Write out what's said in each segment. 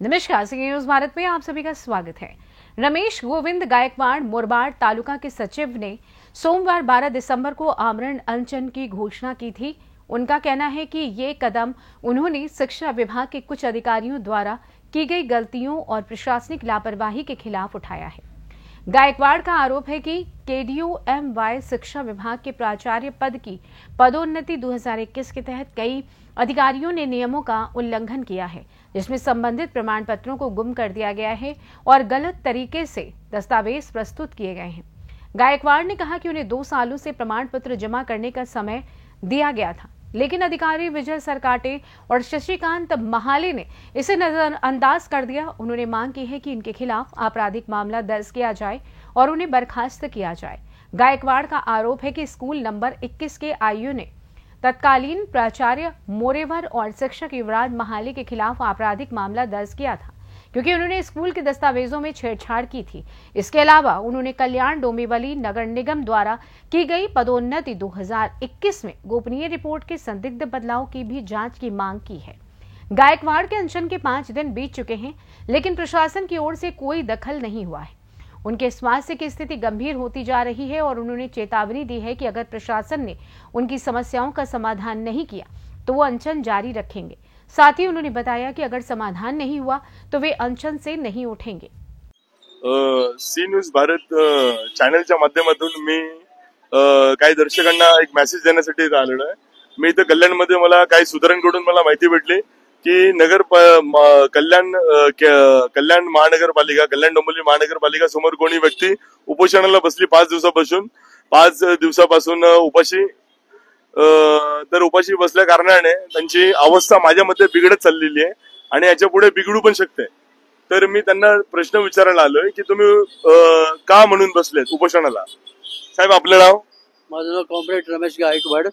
नमस्कार, C news Bharat में आप सभी का स्वागत है। रमेश गोविंद गायकवाड़ मुरबाड तालुका के सचिव ने सोमवार 12 दिसंबर को आमरण अनशन की घोषणा की थी। उनका कहना है कि ये कदम उन्होंने शिक्षा विभाग के कुछ अधिकारियों द्वारा की गई गलतियों और प्रशासनिक लापरवाही के खिलाफ उठाया है। गायकवाड़ का आरोप है कि KDOMY शिक्षा विभाग के प्राचार्य पद की पदोन्नति 2021 के तहत कई अधिकारियों ने नियमों का उल्लंघन किया है, जिसमें संबंधित प्रमाण पत्रों को गुम कर दिया गया है और गलत तरीके से दस्तावेज प्रस्तुत किए गए हैं। गायकवाड़ ने कहा कि उन्हें 2 सालों से प्रमाण पत्र जमा करने का समय दिया गया था, लेकिन अधिकारी विजय सरकाटे और शशिकांत महाले ने इसे नजरअंदाज कर दिया। उन्होंने मांग की है कि इनके खिलाफ आपराधिक मामला दर्ज किया जाए और उन्हें बर्खास्त किया जाए। गायकवाड़ का आरोप है कि स्कूल नंबर 21 के आईयू ने तत्कालीन प्राचार्य मोरेवर और शिक्षक युवराज महाले के खिलाफ आपराधिक मामला दर्ज किया था, क्योंकि उन्होंने स्कूल के दस्तावेजों में छेड़छाड़ की थी। इसके अलावा उन्होंने कल्याण डोंबिवली नगर निगम द्वारा की गई पदोन्नति 2021 में गोपनीय रिपोर्ट के संदिग्ध बदलाव की भी जांच की मांग की है। गायकवाड़ के अनशन के 5 दिन बीत चुके हैं, लेकिन प्रशासन की ओर से कोई दखल नहीं हुआ है। उनके स्वास्थ्य की स्थिति गंभीर होती जा रही है और उन्होंने चेतावनी दी है कि अगर प्रशासन ने उनकी समस्याओं का समाधान नहीं किया तो वो अनशन जारी रखेंगे। साथ ही उन्होंने बताया कि अगर समाधान नहीं हुआ तो वे अनशन से नहीं उठेंगे। सी न्यूज भारत चॅनलच्या माध्यमातून मी काही दर्शकांना एक मेसेज देण्यासाठी इथे आलेलो आहे। मी इथे कल्याणमध्ये मला काही सुधारणांकडून मला माहिती भेटली की कल्याण महानगरपालिका कल्याण डोंबिवली महानगरपालिका समोर कोणी व्यक्ती उपोषणाला बसली 5 दिवसापासून उपाशी तर उपाशी बसल्या कारणाने त्यांची अवस्था माझ्या मते बिघडत चाललेली आहे आणि याच्या पुढे बिघडू पण शकते। तर मी त्यांना प्रश्न विचारायला आलोय की तुम्ही का म्हणून बसलेत उपोषणाला। साहेब, आपलं नाव? माझं नाव कॉम्रेड रमेश गायकवाड।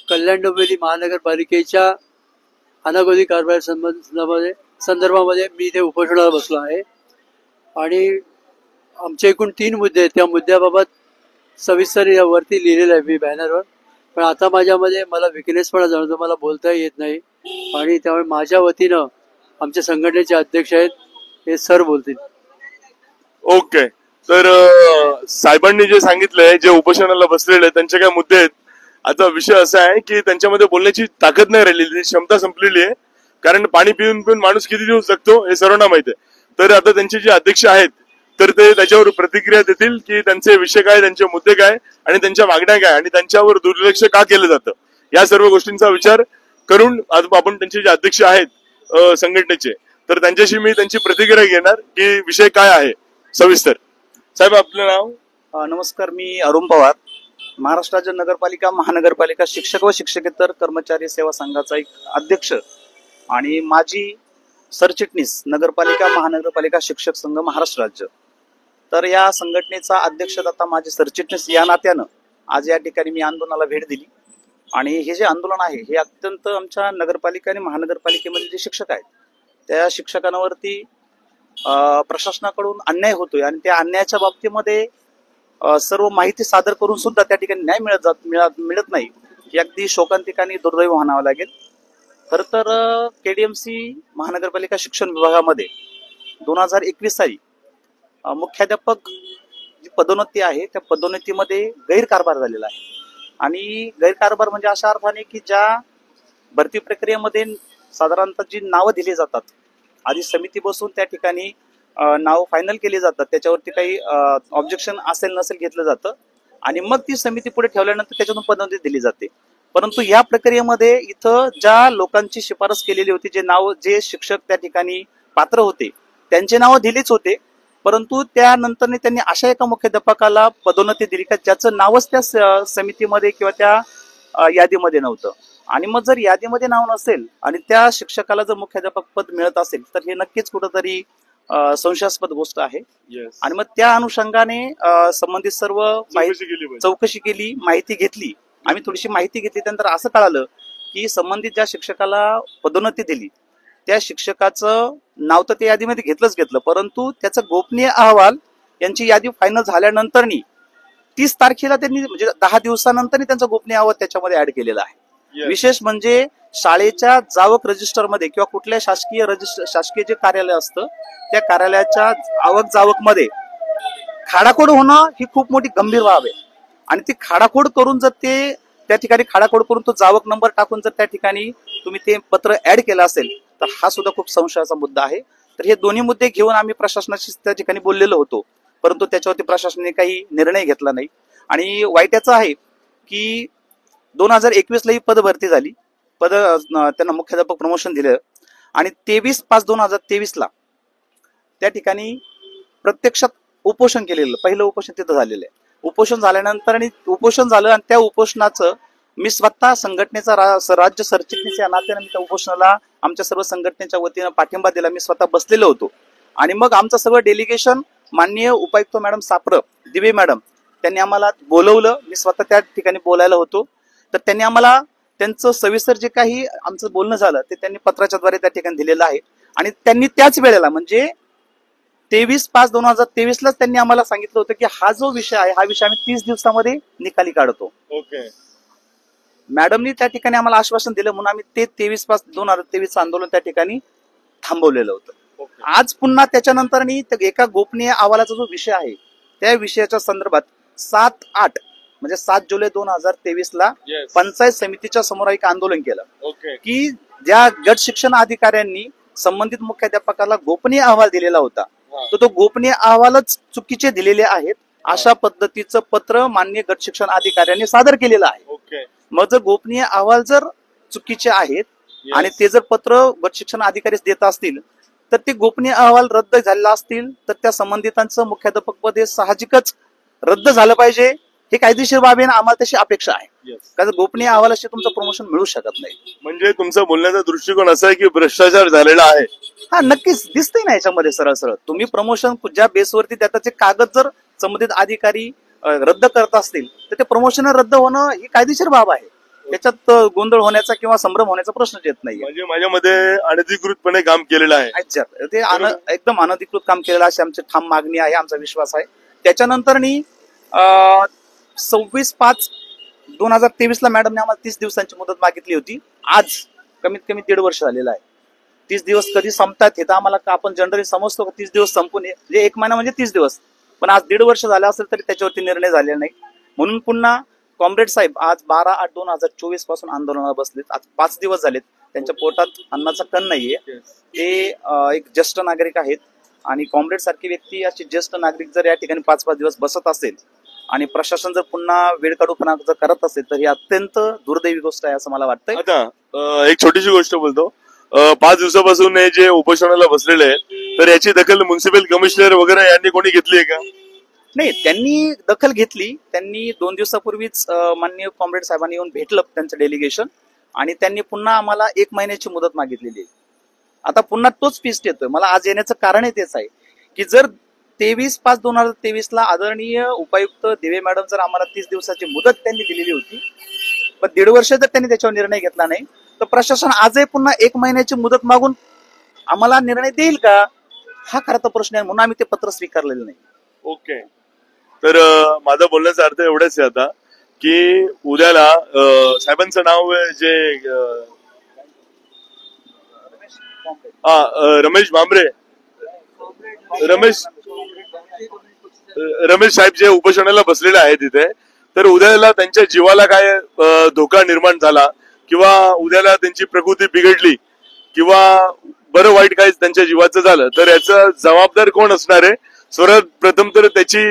कल्याण डोंबिवली महानगरपालिकेच्या अनागोदी कारभार संदर्भामध्ये मी इथे उपोषणाला बसलो आहे आणि आमचे एकूण 3 मुद्दे आहेत। त्या मुद्द्याबाबत सविस्तर यावरती लिहिलेलं आहे मी बॅनरवर, पण आता माझ्यामध्ये मला विकनेसपणा जाणवतो, मला बोलता येत नाही आणि त्यामुळे माझ्या वतीनं आमच्या संघटनेचे अध्यक्ष आहेत, हे सर बोलतील। ओके, तर साहेबांनी जे सांगितलंय, जे उपोषणाला बसलेले त्यांचे काय मुद्दे आहेत। आता विषय असा आहे की त्यांच्यामध्ये बोलण्याची ताकद नाही राहिलेली, क्षमता संपलेली आहे। कारण पाणी पिऊन पिऊन माणूस किती दिवस जगतो हे सर्वांना माहिती आहे। तर आता त्यांचे जे अध्यक्ष आहेत तर ते त्याच्यावर प्रतिक्रिया देतील की त्यांचे विषय काय, त्यांचे मुद्दे काय आणि त्यांच्या मागण्या काय आणि त्यांच्यावर दुर्लक्ष का केलं जातं, या सर्व गोष्टींचा विचार करून आपण त्यांचे जे अध्यक्ष आहेत संघटनेचे, तर त्यांच्याशी मी त्यांची प्रतिक्रिया घेणार की विषय काय आहे सविस्तर। साहेब, आपलं नाव? नमस्कार, मी अरुण पवार, महाराष्ट्र राज्य नगरपालिका महानगरपालिका शिक्षक व शिक्षकेतर कर्मचारी सेवा संघाचा एक अध्यक्ष आणि माजी सरचिटणीस नगरपालिका महानगरपालिका शिक्षक संघ महाराष्ट्र राज्य। तर या संघटनेचा अध्यक्ष तथा माझे सरचिटणीस या नात्यानं आज या ठिकाणी मी आंदोलनाला भेट दिली आणि हे जे आंदोलन आहे हे अत्यंत आमच्या नगरपालिका आणि महानगरपालिकेमध्ये जे शिक्षक आहेत त्या शिक्षकांवरती प्रशासनाकडून अन्याय होतोय आणि त्या अन्यायाच्या बाबतीमध्ये सर्व माहिती सादर करून सुद्धा त्या ठिकाणी न्याय मिळत नाही, ही अगदी शोकांतिक आणि दुर्दैव म्हणावं लागेल। खर तर KDMC महानगरपालिका शिक्षण विभागामध्ये 2021 साली मुख्याध्यापक जी पदोन्नती आहे त्या पदोन्नतीमध्ये गैरकारभार झालेला आहे आणि गैरकारभार म्हणजे अशा अर्थाने की ज्या भरती प्रक्रियेमध्ये साधारणतः जी नावं दिली जातात, आधी समिती बसून त्या ठिकाणी नाव फायनल केली जातात, त्याच्यावरती काही ऑब्जेक्शन असेल नसेल घेतलं जातं आणि मग ती समिती पुढे ठेवल्यानंतर त्याच्यातून पदोन्नती दिली जाते। परंतु या प्रक्रियेमध्ये इथं ज्या लोकांची शिफारस केलेली होती, जे शिक्षक त्या ठिकाणी पात्र होते त्यांचे नाव दिलेच होते, परंतु त्यानंतर त्यांनी अशा एका मुख्याध्यापकाला पदोन्नती दिली का ज्याचं नावच त्या समितीमध्ये किंवा त्या यादीमध्ये नव्हतं। आणि मग जर यादीमध्ये नाव नसेल आणि त्या शिक्षकाला जर मुख्याध्यापक पद मिळत असेल तर हे नक्कीच कुठंतरी संशयास्पद गोष्ट आहे। आणि मग त्या अनुषंगाने संबंधित सर्व चौकशी केली, माहिती घेतली। आम्ही थोडीशी माहिती घेतली, त्यानंतर असं कळालं की संबंधित ज्या शिक्षकाला पदोन्नती दिली त्या शिक्षकाचं नाव तर त्या यादीमध्ये घेतलं, परंतु त्याचा गोपनीय अहवाल यांची यादी फायनल झाल्यानंतर 30 तारखेला त्यांनी म्हणजे 10 दिवसानंतर त्यांचा गोपनीय अहवाल त्याच्यामध्ये ऍड केलेला आहे। विशेष म्हणजे शाळेच्या जावक रजिस्टरमध्ये किंवा कुठल्या शासकीय जे कार्यालय असतं त्या कार्यालयाच्या आवक जावक मध्ये खाडाखोड होणं ही खूप मोठी गंभीर बाब आहे. आणि ती खाडाखोड करून जर ते त्या ठिकाणी खाडाखोड करून तो जावक नंबर टाकून जर त्या ठिकाणी तुम्ही ते पत्र ऍड केलं असेल तर हा सुद्धा खूप संशयाचा मुद्दा आहे. तर हे दोन्ही मुद्दे घेऊन आम्ही प्रशासनाशी त्या ठिकाणी बोललेलो होतो, परंतु त्याच्यावरती प्रशासनाने काही निर्णय घेतला नाही. आणि वाईट याचं आहे की 2021 ला ही पद भरती झाली, त्यांना मुख्याध्यापक प्रमोशन दिलं आणि 23/5/2023 ला त्या ठिकाणी प्रत्यक्षात उपोषण केलेलं, पहिलं उपोषण तिथं झालेलं आहे. उपोषण झाल्यानंतर आणि उपोषण झालं आणि त्या उपोषणाचं मी स्वतः संघटनेचा राज्य सरचिटणीस या नात्याने त्या उपोषणाला आमच्या सर्व संघटनेच्या वतीनं पाठिंबा दिला. मी स्वतः बसलेलो होतो आणि मग आमचं सगळं डेलिगेशन माननीय उपायुक्त मॅडम साप्र दिवे मॅडम त्यांनी आम्हाला बोलवलं. मी स्वतः त्या ठिकाणी बोलायला होतो. तर त्यांनी आम्हाला त्यांचं सविस्तर जे काही आमचं बोलणं झालं ते त्यांनी पत्राच्या द्वारे त्या ठिकाणी दिलेलं आहे. आणि त्यांनी त्याच वेळेला म्हणजे 23/5/2023 लाच त्यांनी आम्हाला सांगितलं होतं की हा जो विषय आहे हा विषय आम्ही 30 दिवसामध्ये निकाली काढतो. ओके. मॅडमनी त्या ठिकाणी आम्हाला आश्वासन दिलं म्हणून आम्ही ते 23/5/2023 आंदोलन त्या ठिकाणी थांबवलेलं होतं. आज पुन्हा त्याच्यानंतर एका गोपनीय अहवालाचा जो विषय आहे त्या विषयाच्या संदर्भात 7/8 म्हणजे 7 जुलै 2023 ला पंचायत समितीच्या समोर एक आंदोलन केलं की ज्या गट शिक्षण अधिकाऱ्यांनी संबंधित मुख्याध्यापकाला गोपनीय अहवाल दिलेला होता तर तो गोपनीय अहवालच चुकीचे दिलेले आहेत अशा पद्धतीचं पत्र माननीय गट शिक्षण अधिकाऱ्यांनी सादर केलेलं आहे. मग जर गोपनीय अहवाल जर चुकीचे आहेत आणि ते जर पत्र गट शिक्षण अधिकारी देत असतील तर ते गोपनीय अहवाल रद्द झालेला असतील तर त्या संबंधितांचं मुख्याध्यापक पद हे साहजिकच रद्द झालं पाहिजे. हे कायदेशीर बाब आहे आम्हाला तशी अपेक्षा आहे. कारण गोपनीय अहवालाशी तुमचं प्रमोशन मिळू शकत नाही. म्हणजे तुमचा बोलण्याचा दृष्टिकोन असा आहे की भ्रष्टाचार झालेला आहे. हा नक्कीच दिसतंय ना याच्यामध्ये सरळ सरळ. तुम्ही प्रमोशन ज्या बेसवरती त्याचे कागद जर संबंधित अधिकारी रद्द करत असतील तर ते प्रमोशन रद्द होणं ही कायदेशीर बाब आहे. त्याच्यात गोंधळ होण्याचा किंवा संभ्रम होण्याचा प्रश्नच येत नाही. म्हणजे माझ्या मध्ये अनधिकृतपणे काम केलेलं आहे. ते एकदम अनधिकृत काम केलेलं अशी आमची ठाम मागणी आहे, आमचा विश्वास आहे. त्याच्यानंतर 26/5/2023 ला मॅडमने आम्हाला 30 दिवसांची मुदत मागितली होती. आज कमीत कमी 1.5 वर्ष झालेलं आहे. 30 दिवस कधी संपतात हे तर आम्हाला आपण जनरली समजतो की 30 दिवस संपून म्हणजे 1 महिना म्हणजे 30 दिवस, पण आज 1.5 वर्ष झालं असेल तरी त्याच्यावरती निर्णय झालेला नाही. म्हणून पुन्हा कॉम्रेड साहेब आज 12/8/2024 पासून आंदोलनाला बसलेत. आज 5 दिवस झालेत. त्यांच्या पोटात अन्नाचा कण नाहीये. ते एक ज्येष्ठ नागरिक आहेत आणि कॉम्रेड सारखी व्यक्ती अशी ज्येष्ठ नागरिक जर या ठिकाणी 5-5 दिवस बसत असेल आणि प्रशासन जर पुन्हा वेळकाढूपणा जर करत असेल तर ही अत्यंत दुर्दैवी गोष्ट आहे असं मला वाटतंय. आता एक छोटीशी गोष्ट बोलतो. 5 दिवसापासून हे जे उपोषणाला बसलेले आहेत तर याची दखल म्युन्सिपल कमिशनर वगैरे यांनी कोणी घेतली आहे का? नाही, त्यांनी दखल घेतली. त्यांनी 2 दिवसापूर्वीच माननीय कॉम्रेड साहेबांनी येऊन भेटलं त्यांचं डेलिगेशन आणि त्यांनी पुन्हा आम्हाला 1 महिन्याची मुदत मागितलेली आहे. आता पुन्हा तोच फिस्ट येतोय. मला आज येण्याचं कारण तेच आहे की जर 23/5/2023 ला आदरणीय उपायुक्त दिवे मॅडम जर आम्हाला 30 दिवसाची मुदत त्यांनी दिलेली होती पण 1.5 वर्ष जर त्यांनी त्याच्यावर निर्णय घेतला नाही तर प्रशासन आजही पुन्हा 1 महिन्याची मुदत मागून आम्हाला निर्णय देईल का हा खरा तर प्रश्न आहे. म्हणून आम्ही ते पत्र स्वीकारलेलं नाही. ओके. तर माझा बोलण्याचा अर्थ एवढाच आहे आता की उद्याला साहेबांचं नाव जे रमेश भांबरे रमेश साहेब जे उपोषणाला बसलेले आहेत तिथे, तर उद्याला त्यांच्या जीवाला काय धोका निर्माण झाला किंवा उद्याला त्यांची प्रकृती बिघडली किंवा बरं वाईट काय त्यांच्या जीवाचं झालं तर याचा जबाबदार कोण असणार आहे? सर्वात प्रथम तर त्याची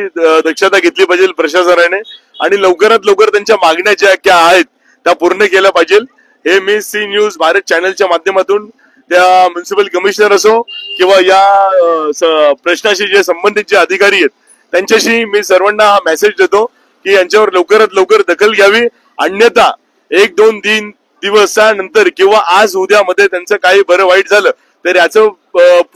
दक्षता घेतली पाहिजे प्रशासनाने आणि लवकरात लवकर त्यांच्या मागण्या ज्या क्या आहेत त्या पूर्ण केल्या पाहिजे. हे मी सी न्यूज भारत चॅनलच्या माध्यमातून त्या म्युन्सिपल कमिशनर असो किंवा या प्रश्नाशी जे संबंधित जे अधिकारी आहेत त्यांच्याशी मी सर्वांना हा मेसेज देतो की यांच्यावर लवकरात लवकर दखल घ्यावी. अन्यथा 1-2 दिवसानंतर किंवा आज उद्यामध्ये त्यांचं काही बरं वाईट झालं तर याचं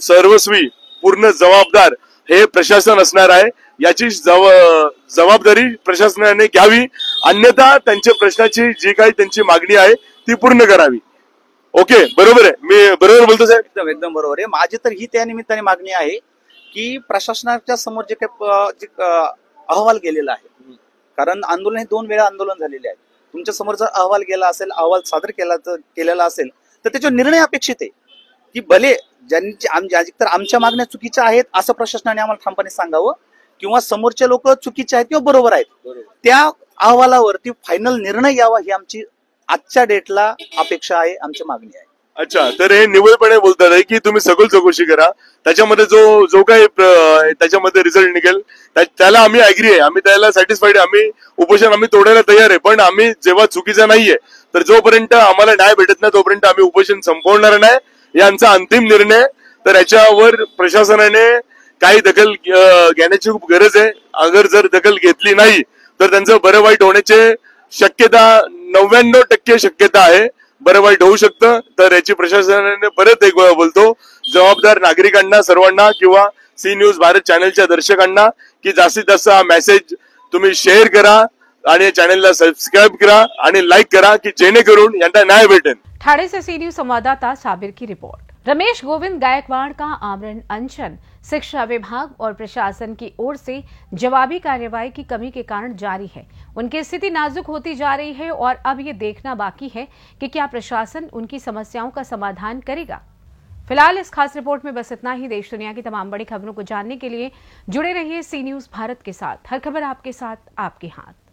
सर्वस्वी पूर्ण जबाबदार हे प्रशासन असणार आहे. याची जबाबदारी प्रशासनाने घ्यावी. अन्यथा त्यांच्या प्रश्नाची जी काही त्यांची मागणी आहे ती पूर्ण करावी. ओके, बरोबर आहे? मी बरोबर बोलतो साहेब? एकदम बरोबर आहे. माझी तर ही त्या निमित्ताने मागणी आहे की प्रशासनाच्या समोर जे काही अहवाल गेलेला आहे, कारण आंदोलन हे 2 वेळा आंदोलन झालेले आहे तुमच्या समोर जर अहवाल गेला असेल, अहवाल सादर केलेला असेल तर त्याच्यावर निर्णय अपेक्षित आहे की भले तर आमच्या मागण्या चुकीच्या आहेत असं प्रशासनाने आम्हाला ठामपणे सांगावं, किंवा समोरचे लोक चुकीचे आहेत किंवा बरोबर आहेत, त्या अहवालावरती फायनल निर्णय यावा ही आमची आजच्या डेटला अपेक्षा आहे, आमची मागणी आहे. अच्छा, तर हे निवडपणे बोलतात आहे की तुम्ही सखोल चौकशी करा, त्याच्यामध्ये जो काही त्याच्यामध्ये रिझल्ट निघेल त्याला आम्ही ऍग्री आहे, आम्ही त्याला सॅटिस्फाईड आहे, आम्ही उपोषण आम्ही तोडायला तयार आहे. पण आम्ही जेव्हा चुकीचं नाहीये तर जोपर्यंत आम्हाला न्याय भेटत नाही तोपर्यंत आम्ही उपोषण संपवणार नाही, यांचा अंतिम निर्णय. तर याच्यावर प्रशासनाने काही दखल घेण्याची खूप गरज आहे. अगर जर दखल घेतली नाही तर त्यांचं बरं वाईट होण्याची शक्यता 99% शक्यता आहे, बरं वाईट होऊ शकतं. तर याची प्रशासनाने परत एक वेळा बोलतो जबाबदार नागरिकांना सर्वांना किंवा सी न्यूज भारत चॅनलच्या दर्शकांना की जास्तीत जास्त हा मेसेज तुम्ही शेअर करा आणि चॅनलला सबस्क्राईब करा आणि लाईक करा की जेणेकरून यांना न्याय भेटेल. ठाणे से सी न्यूज संवाददाता साबिर की रिपोर्ट। रमेश गोविंद गायकवाड़ का आमरण अनशन शिक्षा विभाग और प्रशासन की ओर से जवाबी कार्रवाई की कमी के कारण जारी है। उनकी स्थिति नाजुक होती जा रही है और अब ये देखना बाकी है कि क्या प्रशासन उनकी समस्याओं का समाधान करेगा। फिलहाल इस खास रिपोर्ट में बस इतना ही। देश दुनिया की तमाम बड़ी खबरों को जानने के लिए जुड़े रहिए सी न्यूज भारत के साथ। हर खबर आपके साथ, आपके हाथ।